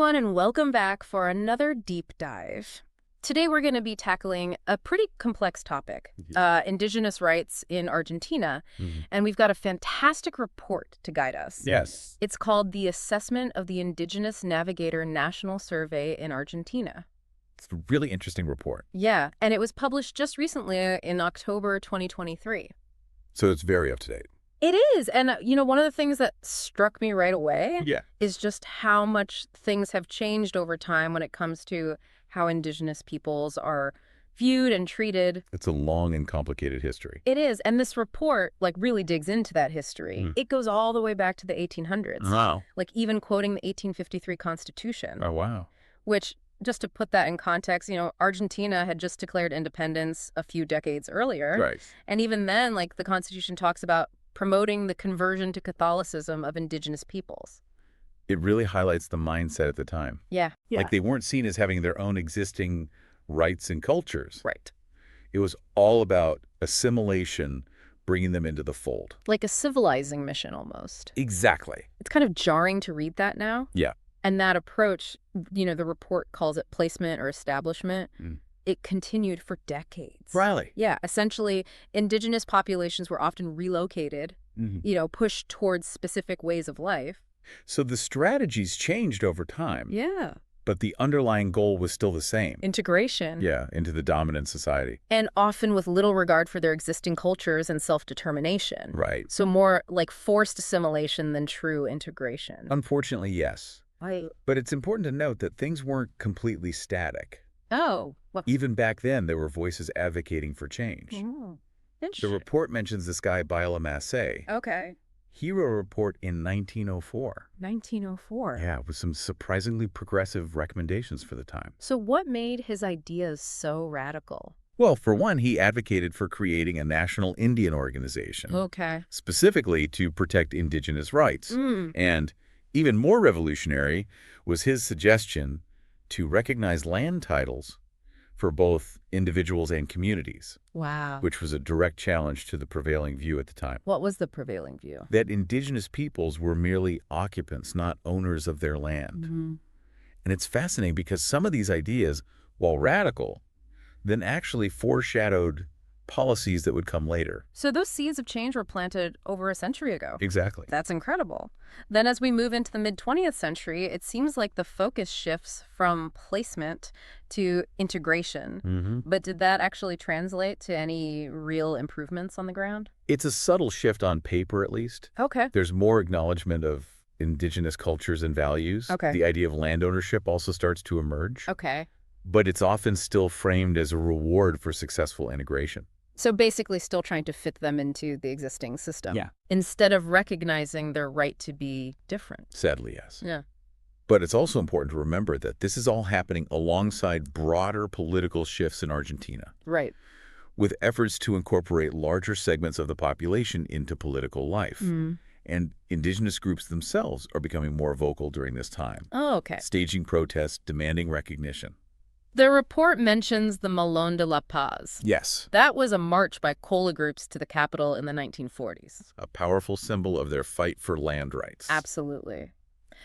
everyone, and welcome back for another deep dive. Today we're going to be tackling a pretty complex topic, Indigenous rights in Argentina, and we've got a fantastic report to guide us. Yes. It's called the Assessment of the Indigenous Navigator National Survey in Argentina. It's a really interesting report. Yeah, and it was published just recently in October 2023. So it's very up to date. It is. And, one of the things that struck me right away is just how much things have changed over time when it comes to how Indigenous peoples are viewed and treated. It's a long and complicated history. It is. And this report, really digs into that history. It goes all the way back to the 1800s. Wow. Even quoting the 1853 Constitution. Oh, wow. Which, just to put that in context, Argentina had just declared independence a few decades earlier. Right. And even then, the Constitution talks about promoting the conversion to Catholicism of Indigenous peoples. It really highlights the mindset at the time. Yeah. They weren't seen as having their own existing rights and cultures. Right. It was all about assimilation, bringing them into the fold. Like a civilizing mission almost. Exactly. It's kind of jarring to read that now. Yeah. And that approach, the report calls it placement or establishment. It continued for decades. Really? Yeah. Essentially, Indigenous populations were often relocated, pushed towards specific ways of life. So the strategies changed over time. Yeah. But the underlying goal was still the same. Integration. Yeah, into the dominant society. And often with little regard for their existing cultures and self-determination. Right. So more like forced assimilation than true integration. Unfortunately, yes. Right. But it's important to note that things weren't completely static. Oh. Well, Even back then, there were voices advocating for change. The interesting. report mentions this guy, Massey. Okay. He wrote a report in 1904. 1904. Yeah, with some surprisingly progressive recommendations for the time. So what made his ideas so radical? Well, for one, he advocated for creating a national Indian organization, Okay. specifically to protect indigenous rights. And even more revolutionary was his suggestion to recognize land titles for both individuals and communities, Wow. which was a direct challenge to the prevailing view at the time. What was the prevailing view? That indigenous peoples were merely occupants, not owners of their land. And it's fascinating because some of these ideas, while radical, then actually foreshadowed policies that would come later. So those seeds of change were planted over a century ago. Exactly. That's incredible. Then as we move into the mid-20th century, it seems like the focus shifts from placement to integration. But did that actually translate to any real improvements on the ground? It's a subtle shift on paper, at least. Okay. There's more acknowledgement of indigenous cultures and values. Okay. The idea of land ownership also starts to emerge. Okay. But it's often still framed as a reward for successful integration. So basically still trying to fit them into the existing system. Yeah. Instead of recognizing their right to be different. Sadly, yes. Yeah. But it's also important to remember that this is all happening alongside broader political shifts in Argentina, Right. with efforts to incorporate larger segments of the population into political life. And indigenous groups themselves are becoming more vocal during this time, Oh, okay. staging protests, demanding recognition. The report mentions the Malón de la Paz. Yes, That was a march by cola groups to the capital in the 1940s. a powerful symbol of their fight for land rights. Absolutely.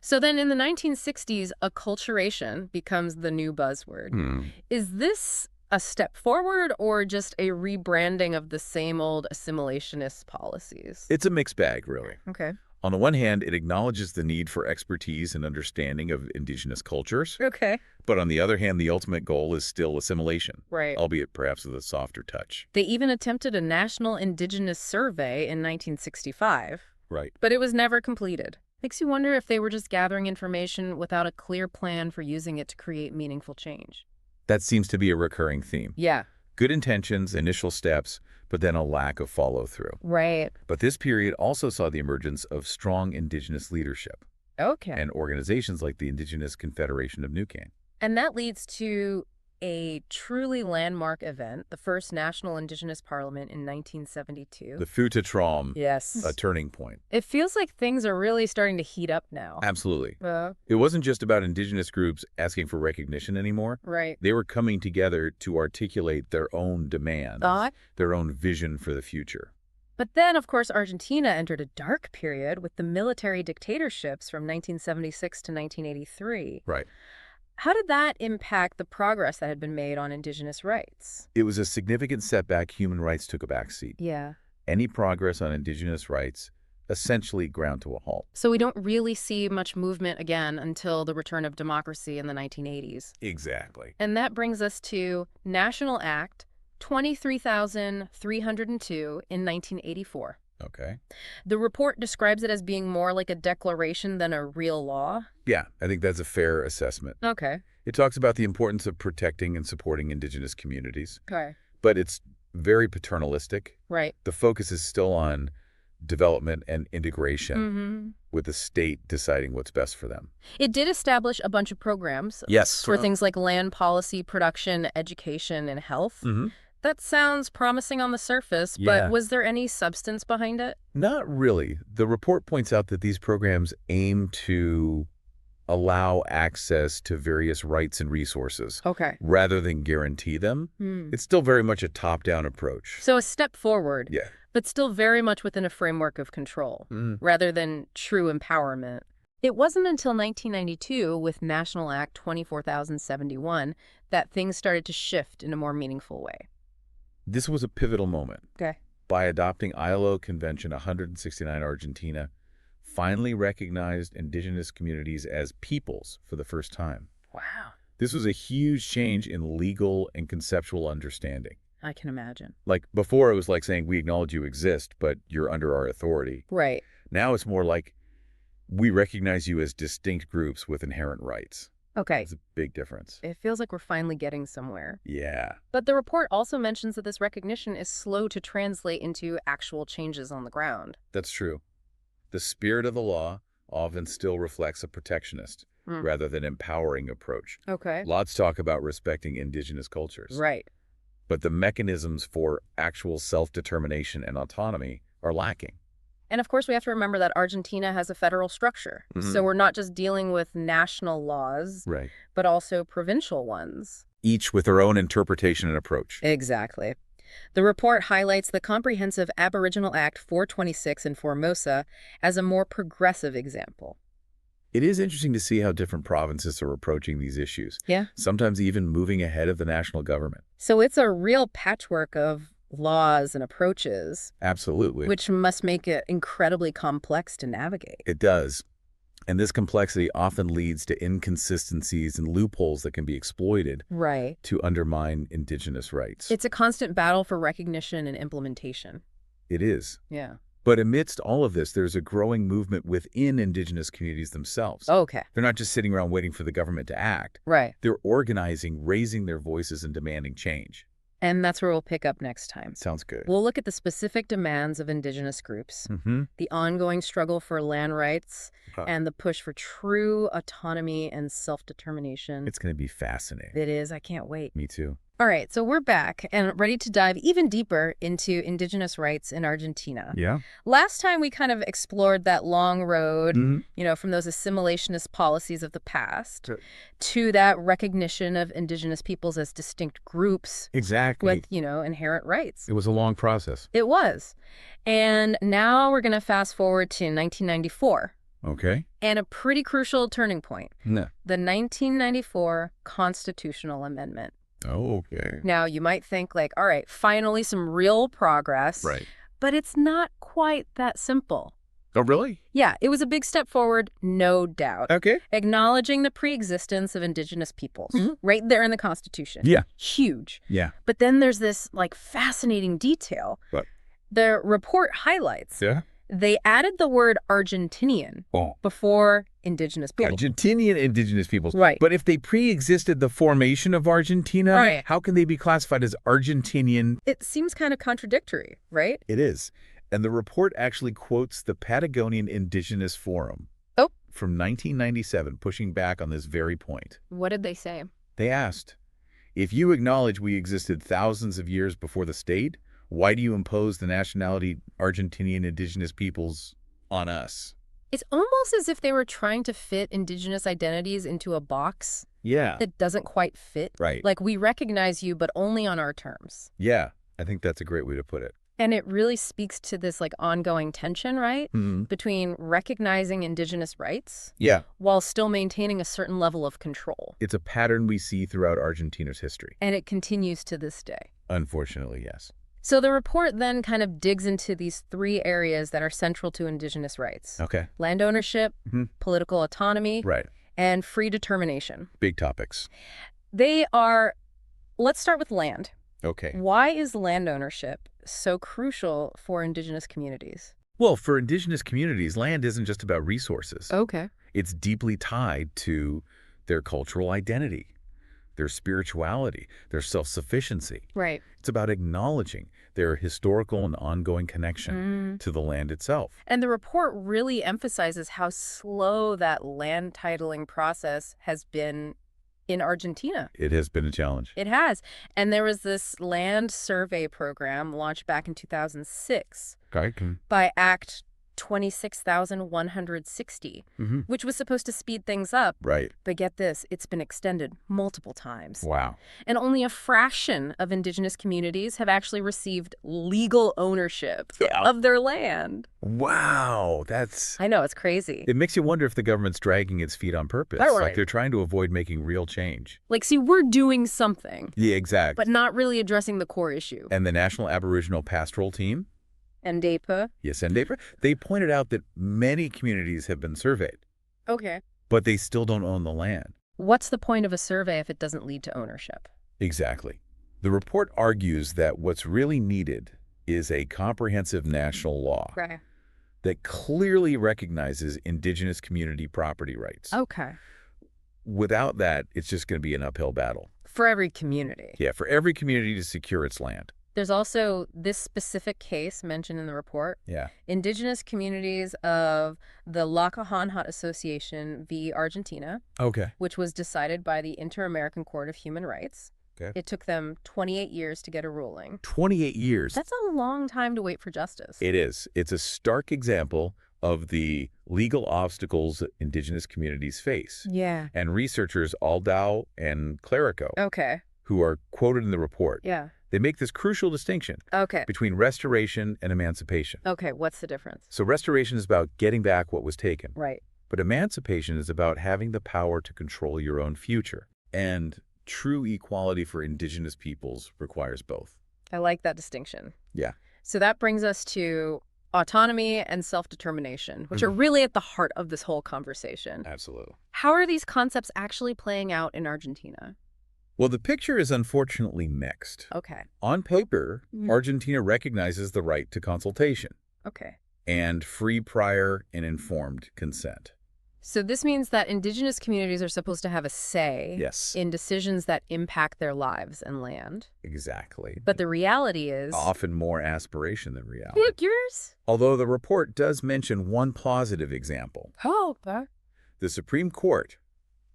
So then in the 1960s, acculturation becomes the new buzzword. Is this a step forward or just a rebranding of the same old assimilationist policies? It's a mixed bag, really. Okay. On the one hand, it acknowledges the need for expertise and understanding of indigenous cultures. Okay. But on the other hand, the ultimate goal is still assimilation, Right. albeit perhaps with a softer touch. They even attempted a national indigenous survey in 1965, Right. but it was never completed. Makes you wonder if they were just gathering information without a clear plan for using it to create meaningful change. That seems to be a recurring theme. Yeah. Good intentions, initial steps, but then a lack of follow-through. Right. But this period also saw the emergence of strong indigenous leadership Okay. and organizations like the Indigenous Confederation of New Cane. And that leads to a truly landmark event, the first National Indigenous Parliament in 1972. The Futatrom, Yes. a turning point. It feels like things are really starting to heat up now. Absolutely. It wasn't just about indigenous groups asking for recognition anymore. Right. They were coming together to articulate their own demands, their own vision for the future. But then, of course, Argentina entered a dark period with the military dictatorships from 1976 to 1983. Right. How did that impact the progress that had been made on indigenous rights? It was a significant setback. Human rights took a backseat. Yeah. Any progress on indigenous rights essentially ground to a halt. So we don't really see much movement again until the return of democracy in the 1980s. Exactly. And that brings us to National Act 23,302 in 1984. Okay. The report describes it as being more like a declaration than a real law. Yeah, I think that's a fair assessment. Okay. It talks about the importance of protecting and supporting indigenous communities, Okay. but it's very paternalistic. Right. The focus is still on development and integration, Mm-hmm. with the state deciding what's best for them. It did establish a bunch of programs Yes. for things like land policy, production, education, and health. Mm-hmm. That sounds promising on the surface, Yeah. but was there any substance behind it? Not really. The report points out that these programs aim to allow access to various rights and resources Okay. rather than guarantee them. It's still very much a top-down approach. So a step forward, Yeah. but still very much within a framework of control, rather than true empowerment. It wasn't until 1992, with National Act 24,071, that things started to shift in a more meaningful way. This was a pivotal moment. Okay. By adopting ILO Convention 169, Argentina finally recognized indigenous communities as peoples for the first time. Wow. This was a huge change in legal and conceptual understanding. I can imagine. Like, before it was like saying, we acknowledge you exist, but you're under our authority. Right. Now it's more like, we recognize you as distinct groups with inherent rights. Okay. It's a big difference. It feels like we're finally getting somewhere. Yeah. But the report also mentions that this recognition is slow to translate into actual changes on the ground. That's true. The spirit of the law often still reflects a protectionist rather than empowering approach. Okay. Lots talk about respecting indigenous cultures. Right. But the mechanisms for actual self-determination and autonomy are lacking. And of course, we have to remember that Argentina has a federal structure. So we're not just dealing with national laws, Right. but also provincial ones. Each with their own interpretation and approach. Exactly. The report highlights the Comprehensive Aboriginal Act 426 in Formosa as a more progressive example. It is interesting to see how different provinces are approaching these issues. Yeah. Sometimes even moving ahead of the national government. So it's a real patchwork of laws and approaches, Absolutely. which must make it incredibly complex to navigate. It does. And this complexity often leads to inconsistencies and loopholes that can be exploited Right. to undermine indigenous rights. It's a constant battle for recognition and implementation. It is. Yeah. But amidst all of this, there's a growing movement within indigenous communities themselves. Okay. They're not just sitting around waiting for the government to act. Right. They're organizing, raising their voices, and demanding change. And that's where we'll pick up next time. Sounds good. We'll look at the specific demands of indigenous groups, the ongoing struggle for land rights, and the push for true autonomy and self-determination. It's going to be fascinating. It is. I can't wait. Me too. All right, so we're back and ready to dive even deeper into indigenous rights in Argentina. Yeah. Last time we kind of explored that long road, Mm-hmm. from those assimilationist policies of the past to that recognition of indigenous peoples as distinct groups Exactly. with, inherent rights. It was a long process. It was. And now we're going to fast forward to 1994 Okay. and a pretty crucial turning point, No. the 1994 Constitutional Amendment. Oh, okay. Now, you might think like, all right, finally some real progress. Right. But it's not quite that simple. Oh, really? Yeah, it was a big step forward, no doubt. Okay. Acknowledging the preexistence of indigenous peoples right there in the Constitution. Yeah. Huge. Yeah. But then there's this fascinating detail. What? The report highlights Yeah. they added the word Argentinian before indigenous people. Argentinian indigenous peoples. Right. But if they pre-existed the formation of Argentina, Right. how can they be classified as Argentinian? It seems kind of contradictory, right? It is. And the report actually quotes the Patagonian Indigenous Forum from 1997, pushing back on this very point. What did they say? They asked, if you acknowledge we existed thousands of years before the state, why do you impose the nationality Argentinian indigenous peoples on us? It's almost as if they were trying to fit indigenous identities into a box Yeah. that doesn't quite fit. Right. Like, we recognize you, but only on our terms. Yeah. I think that's a great way to put it. And it really speaks to this like ongoing tension, right? Hmm. Between recognizing indigenous rights Yeah. while still maintaining a certain level of control. It's a pattern we see throughout Argentina's history. And it continues to this day. Unfortunately, yes. So the report then kind of digs into these three areas that are central to indigenous rights. Okay. Land ownership, political autonomy, Right. and free determination. Big topics. They are, let's start with land. Okay. Why is land ownership so crucial for indigenous communities? Well, for indigenous communities, land isn't just about resources. Okay. It's deeply tied to their cultural identity, their spirituality, their self-sufficiency. Right. It's about acknowledging their historical and ongoing connection to the land itself. And the report really emphasizes how slow that land titling process has been in Argentina. It has been a challenge. It has. And there was this land survey program launched back in 2006 Okay. by Act 26,160, which was supposed to speed things up. Right. But get this, it's been extended multiple times. Wow. And only a fraction of indigenous communities have actually received legal ownership of their land. Wow. That's... I know, it's crazy. It makes you wonder if the government's dragging its feet on purpose. Right. Like they're trying to avoid making real change. Like, see, we're doing something. Yeah, exactly. But not really addressing the core issue. And the National Aboriginal Pastoral Team? NDAPA? Yes, NDAPA. They pointed out that many communities have been surveyed. Okay. But they still don't own the land. What's the point of a survey if it doesn't lead to ownership? Exactly. The report argues that what's really needed is a comprehensive national law that clearly recognizes indigenous community property rights. Okay. Without that, it's just going to be an uphill battle. For every community. Yeah, for every community to secure its land. There's also this specific case mentioned in the report. Yeah. Indigenous communities of the La Cajanhat Association v. Argentina, which was decided by the Inter-American Court of Human Rights. Okay. It took them 28 years to get a ruling. 28 years. That's a long time to wait for justice. It is. It's a stark example of the legal obstacles indigenous communities face. Yeah. And researchers Aldao and Clerico, who are quoted in the report, they make this crucial distinction between restoration and emancipation. Okay, what's the difference? So restoration is about getting back what was taken. Right. But emancipation is about having the power to control your own future. And true equality for indigenous peoples requires both. I like that distinction. Yeah. So that brings us to autonomy and self-determination, which are really at the heart of this whole conversation. Absolutely. How are these concepts actually playing out in Argentina? Well, the picture is unfortunately mixed. Okay. On paper, Argentina recognizes the right to consultation. Okay. And free, prior, and informed consent. So this means that indigenous communities are supposed to have a say in decisions that impact their lives and land. Exactly. But the reality is... often more aspiration than reality. Figures? Although the report does mention one positive example. The Supreme Court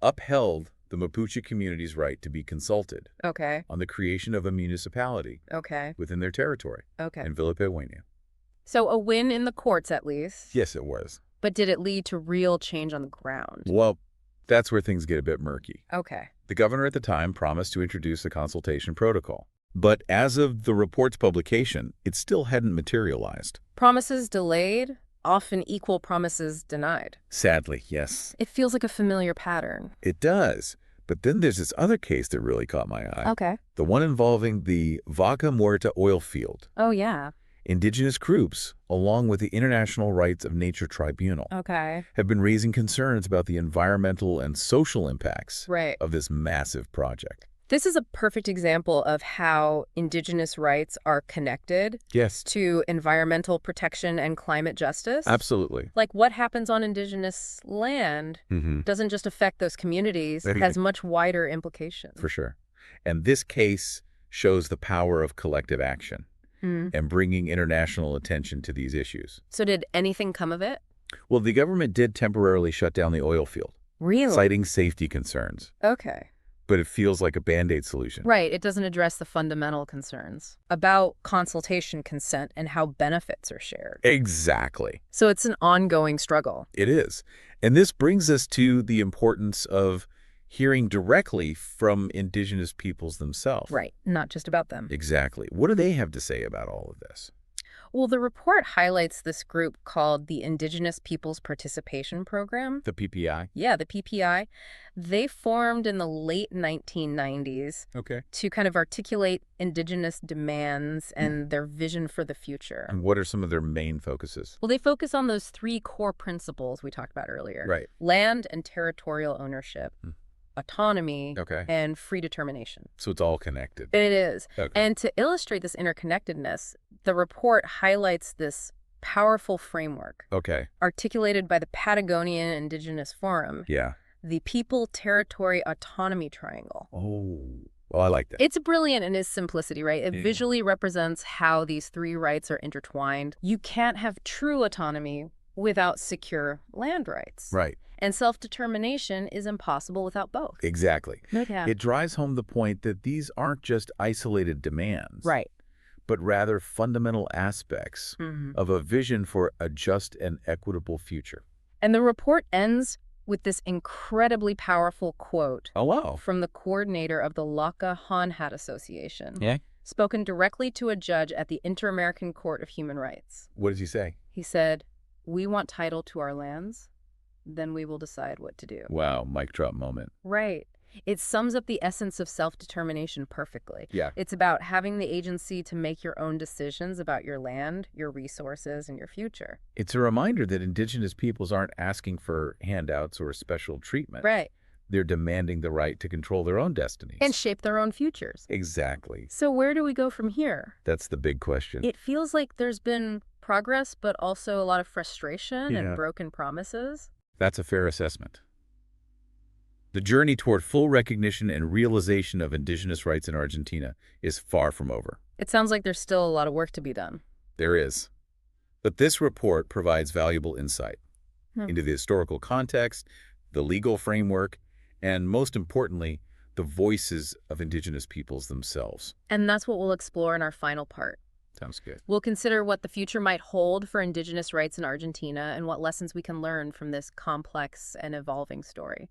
upheld the Mapuche community's right to be consulted on the creation of a municipality within their territory in Villa Pehuena. So a win in the courts, at least. Yes, it was. But did it lead to real change on the ground? Well, that's where things get a bit murky. Okay. The governor at the time promised to introduce a consultation protocol. But as of the report's publication, it still hadn't materialized. Promises delayed, often equal promises denied. Sadly, yes. It feels like a familiar pattern. It does. But then there's this other case that really caught my eye. Okay. The one involving the Vaca Muerta oil field. Oh, yeah. Indigenous groups, along with the International Rights of Nature Tribunal, have been raising concerns about the environmental and social impacts of this massive project. This is a perfect example of how indigenous rights are connected to environmental protection and climate justice. Absolutely. Like what happens on indigenous land doesn't just affect those communities, it has much wider implications. For sure. And this case shows the power of collective action and bringing international attention to these issues. So did anything come of it? Well, the government did temporarily shut down the oil field. Really? Citing safety concerns. Okay. But it feels like a Band-Aid solution. Right. It doesn't address the fundamental concerns about consultation consent and how benefits are shared. Exactly. So it's an ongoing struggle. It is. And this brings us to the importance of hearing directly from indigenous peoples themselves. Right. Not just about them. Exactly. What do they have to say about all of this? Well, the report highlights this group called the Indigenous Peoples Participation Program. The PPI? Yeah, the PPI. They formed in the late 1990s Okay. to kind of articulate indigenous demands and their vision for the future. And what are some of their main focuses? Well, they focus on those three core principles we talked about earlier. Right. Land and territorial ownership, autonomy, Okay. and free determination. So it's all connected. It is. Okay. And to illustrate this interconnectedness, the report highlights this powerful framework Okay. articulated by the Patagonian Indigenous Forum, Yeah. the People Territory Autonomy Triangle. Oh, well, I like that. It's brilliant in its simplicity, right? It Yeah. visually represents how these three rights are intertwined. You can't have true autonomy without secure land rights. Right. And self-determination is impossible without both. Exactly. Yeah. It drives home the point that these aren't just isolated demands. Right. But rather fundamental aspects of a vision for a just and equitable future. And the report ends with this incredibly powerful quote Oh, wow. from the coordinator of the Laka Hanhat Association, Yeah? spoken directly to a judge at the Inter-American Court of Human Rights. What does he say? He said, "We want title to our lands, then we will decide what to do." Wow, mic drop moment. Right. It sums up the essence of self-determination perfectly. Yeah. It's about having the agency to make your own decisions about your land, your resources, and your future. It's a reminder that indigenous peoples aren't asking for handouts or special treatment. Right. They're demanding the right to control their own destinies. And shape their own futures. Exactly. So where do we go from here? That's the big question. It feels like there's been progress, but also a lot of frustration Yeah. and broken promises. That's a fair assessment. The journey toward full recognition and realization of indigenous rights in Argentina is far from over. It sounds like there's still a lot of work to be done. There is. But this report provides valuable insight into the historical context, the legal framework, and most importantly, the voices of indigenous peoples themselves. And that's what we'll explore in our final part. Sounds good. We'll consider what the future might hold for indigenous rights in Argentina and what lessons we can learn from this complex and evolving story.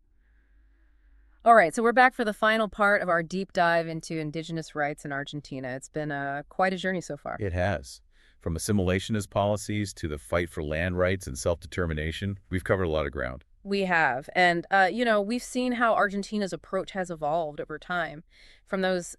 All right, so we're back for the final part of our deep dive into indigenous rights in Argentina. It's been quite a journey so far. It has. From assimilationist policies to the fight for land rights and self-determination, we've covered a lot of ground. We have. And, we've seen how Argentina's approach has evolved over time. From those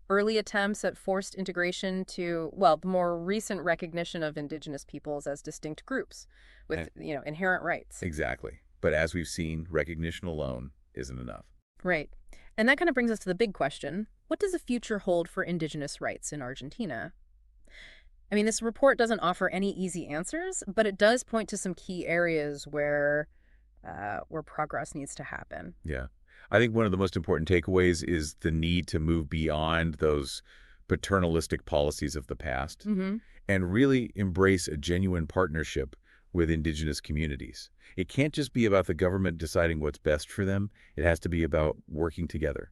early attempts at forced integration to, well, the more recent recognition of indigenous peoples as distinct groups with, inherent rights. Exactly. But as we've seen, recognition alone isn't enough. Right. And that kind of brings us to the big question. What does the future hold for indigenous rights in Argentina? I mean, this report doesn't offer any easy answers, but it does point to some key areas where progress needs to happen. Yeah. I think one of the most important takeaways is the need to move beyond those paternalistic policies of the past and really embrace a genuine partnership with indigenous communities. It can't just be about the government deciding what's best for them. It has to be about working together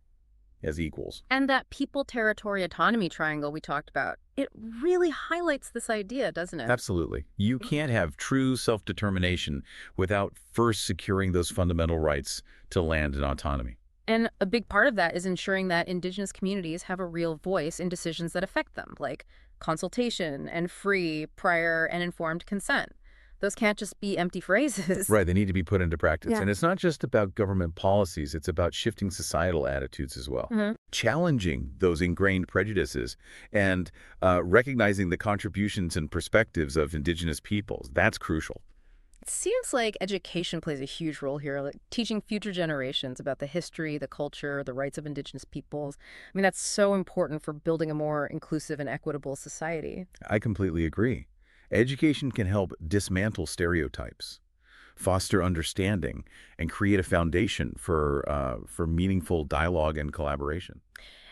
as equals. And that people-territory autonomy triangle we talked about, it really highlights this idea, doesn't it? Absolutely. You can't have true self-determination without first securing those fundamental rights to land and autonomy. And a big part of that is ensuring that indigenous communities have a real voice in decisions that affect them, like consultation and free, prior, and informed consent. Those can't just be empty phrases. Right, they need to be put into practice. Yeah. And it's not just about government policies, it's about shifting societal attitudes as well. Challenging those ingrained prejudices and recognizing the contributions and perspectives of indigenous peoples. That's crucial. It seems like education plays a huge role here, like teaching future generations about the history, the culture, the rights of indigenous peoples. I mean, that's so important for building a more inclusive and equitable society. I completely agree. Education can help dismantle stereotypes, foster understanding, and create a foundation for meaningful dialogue and collaboration.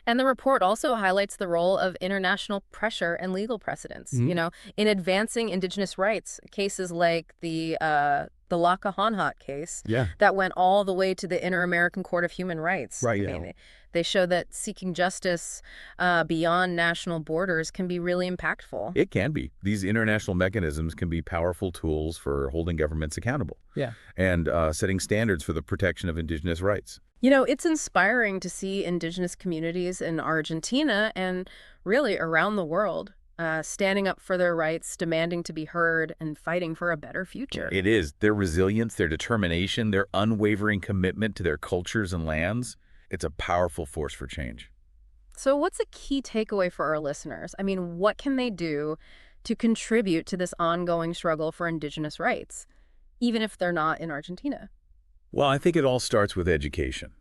And the report also highlights the role of international pressure and legal precedents, in advancing indigenous rights. Cases like the Laka Hanhat case that went all the way to the Inter-American Court of Human Rights. Right, I mean, they show that seeking justice beyond national borders can be really impactful. It can be. These international mechanisms can be powerful tools for holding governments accountable and setting standards for the protection of indigenous rights. It's inspiring to see indigenous communities in Argentina and really around the world standing up for their rights, demanding to be heard, and fighting for a better future. It is. Their resilience, their determination, their unwavering commitment to their cultures and lands, it's a powerful force for change. So what's a key takeaway for our listeners? I mean, what can they do to contribute to this ongoing struggle for Indigenous rights, even if they're not in Argentina? Well, I think it all starts with education.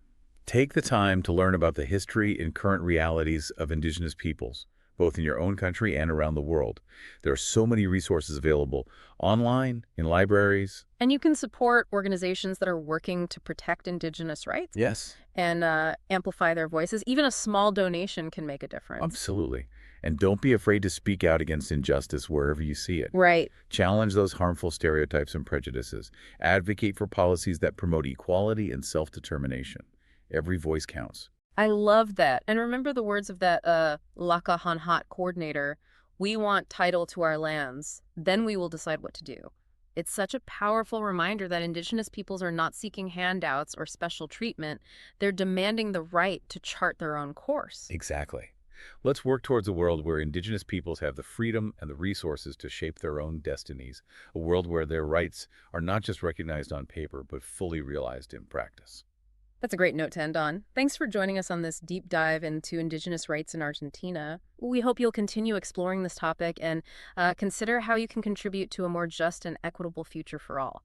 Take the time to learn about the history and current realities of Indigenous peoples, both in your own country and around the world. There are so many resources available online, in libraries. And you can support organizations that are working to protect Indigenous rights Yes, and amplify their voices. Even a small donation can make a difference. absolutely. And don't be afraid to speak out against injustice wherever you see it. Right. Challenge those harmful stereotypes and prejudices. Advocate for policies that promote equality and self-determination. Every voice counts. I love that. And remember the words of that Laka Hanhat coordinator, we want title to our lands, then we will decide what to do. It's such a powerful reminder that Indigenous peoples are not seeking handouts or special treatment. They're demanding the right to chart their own course. Exactly. Let's work towards a world where Indigenous peoples have the freedom and the resources to shape their own destinies, a world where their rights are not just recognized on paper, but fully realized in practice. That's a great note to end on. Thanks for joining us on this deep dive into Indigenous rights in Argentina. We hope you'll continue exploring this topic and consider how you can contribute to a more just and equitable future for all.